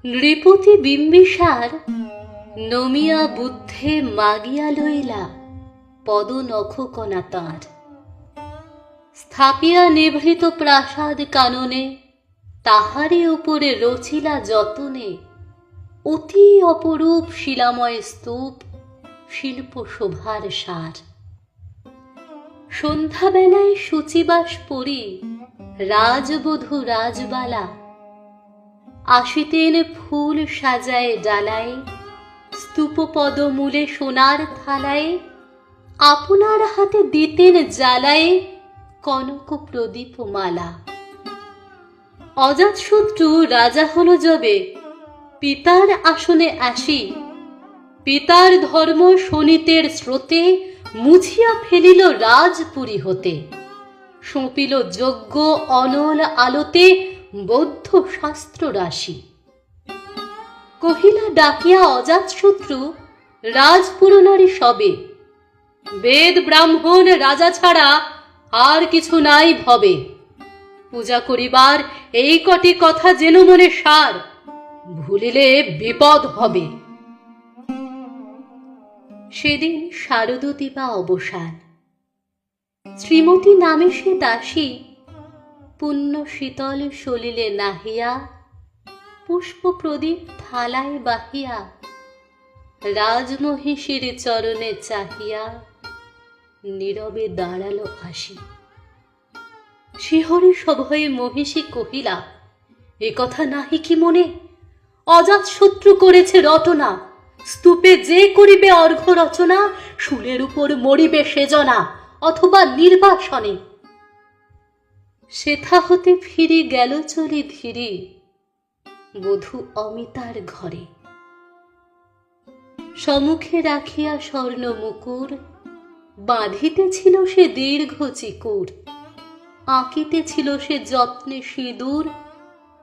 নৃপতি বিম্বিসার নমিয়া বুদ্ধে মাগিয়া লইলা পদ নখকণা তাঁর। স্থাপিয়া নিভৃত প্রাসাদ কাননে তাহারে উপরে রচিলা যতনে অতি অপরূপ শিলাময় স্তূপ শিল্প শোভার সার। সন্ধ্যাবেলায় শুচিবাস পরি রাজবধূ রাজবালা আসিতেন ফুল সাজায় ডালায় স্তূপ পদমূলে সোনার থালায় আপনার হাতে দিতেন জ্বালায় কনক প্রদীপ মালা। অজাতশত্রু রাজা হল যবে পিতার আসনে আসি পিতার ধর্ম শোনিতের স্রোতে মুছিয়া ফেলিল রাজপুরী হতে সঁপিল যজ্ঞ অনল আলোতে বৌদ্ধ শাস্ত্র রাশি। কহিলা ডাকিয়া অজাতশত্রু রাজপুরনারী সবে বেদ ব্রাহ্মণ রাজা ছাড়া আর কিছু নাই ভবে। পূজা করিবার এই কটি কথা যেন মনে সার ভুলিলে বিপদ হবে। সেদিন শারদতী বা অবসান। শ্রীমতী নামে সে দাসী পুণ্য শীতল সলিলে নাহিয়া পুষ্প প্রদীপ থালায় বাহিয়া রাজমহিষীর চরণে চাহিয়া নীরবে দাঁড়ালো আসি। শিহরে সভয়ে মহিষী কহিলা এ কথা নাহি কি মনে? অজাতশত্রু করেছে রটনা স্তূপে যে করিবে অর্ঘ্য রচনা শুলের উপর মরিবে সেজনা অথবা নির্বাসনে। সেথা হতে ফিরি গেল চলি ধীরে বধূ অমিতার ঘরে। সম্মুখে রাখিয়া স্বর্ণ মুকুর বাঁধিতেছিল সে দীর্ঘ চিকুর আঁকিতেছিল সে যত্নে সিঁদুর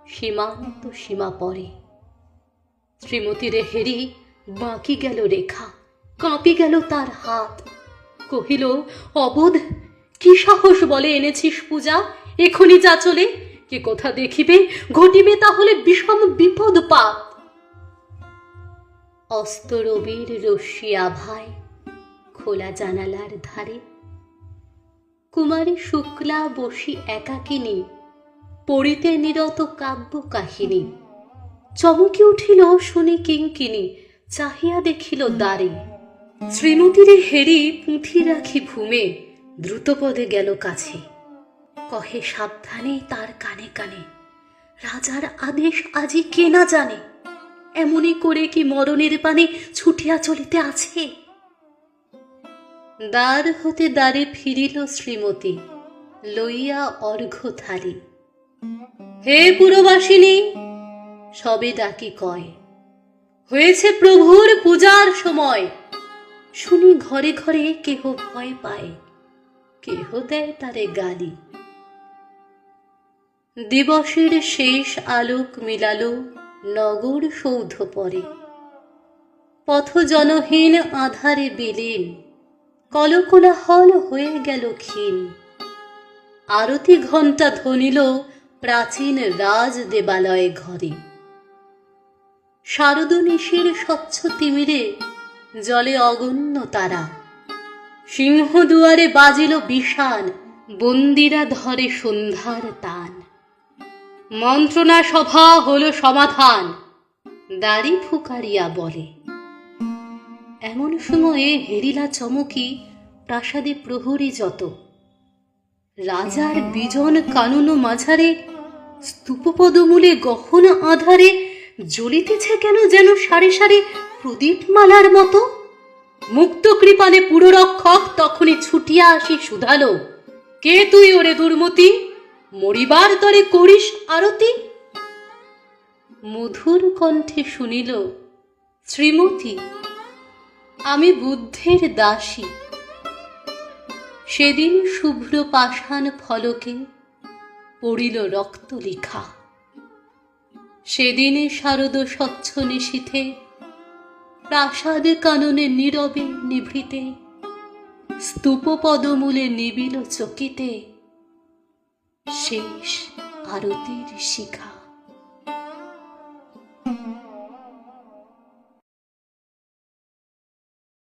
সীমান্ত সীমা পরে। শ্রীমতীর হেরি বাঁকি গেল রেখা কাঁপি গেল তার হাত। কহিল অবোধ কি সাহস বলে এনেছিস পূজা এখনই যা চলে কে কোথা দেখিবে ঘটিবে তাহলে বিষম বিপদ পাত। অস্ত রবির রশ্মি আভায় খোলা জানালার ধারে কুমারী শুক্লা বসি একাকিনী পড়িতে নিরত কাব্য কাহিনী। চমকি উঠিল শুনি কিঙ্কিনী চাহিয়া দেখিল দ্বারে। শ্রীমতীর হেরি পুঁথি রাখি ভূমে দ্রুতপদে গেল কাছে কহে সাবধানে তার কানে কানে রাজার আদেশ আজি কে না জানে এমনি করে কি মরণের পানে ছুটিয়া চলিতে আছে। দ্বার হতে দ্বারে ফিরিল শ্রীমতী লইয়া অর্ঘ্য থালি। হে পুরবাসিনী সবে ডাকি কয় হয়েছে প্রভুর পূজার সময়। শুনি ঘরে ঘরে কেহ ভয় পায় কেহ দেয় তারে গালি। দিবসের শেষ আলোক মিলালো নগর সৌধ পরে পথ জনহীন আধারে বিলীন কলকোলাহল হয়ে গেল ক্ষীণ। আরতি ঘণ্টা ধ্বনিল প্রাচীন রাজ দেবালয় ঘরে। শারদ নিশির স্বচ্ছ তিমিরে জলে অগণ্য তারা সিংহ দুয়ারে বাজিল বিষান বন্দিরা ধরে সন্ধ্যার তান। মন্ত্রণা সভা হলো সমাধান দাড়ি ফুকারিয়া বলে। এমন সময়ে হেরিলা চমকি প্রাসাদে প্রহরী যত রাজার বিজন কানন মাঝারে স্তূপপদমূলে গহন আধারে জ্বলিতেছে কেন যেন সারে সারে প্রদীপ মালার মতো। মুক্ত কৃপানে পুররক্ষক তখনই ছুটিয়া আসি শুধালো কে তুই ওরে দুর্মতি মরিবার তরে করিস আরতি। মধুর কণ্ঠে শুনিল শ্রীমতী আমি বুদ্ধের দাসী। সেদিন শুভ্র পাষাণ ফলকে পড়িল রক্ত লিখা। সেদিনে শারদ স্বচ্ছ নিশীথে প্রাসাদ কাননে নীরবে নিভৃতে স্তূপ পদমূলে নিবিল চকিতে শেষ আরতির শিখা।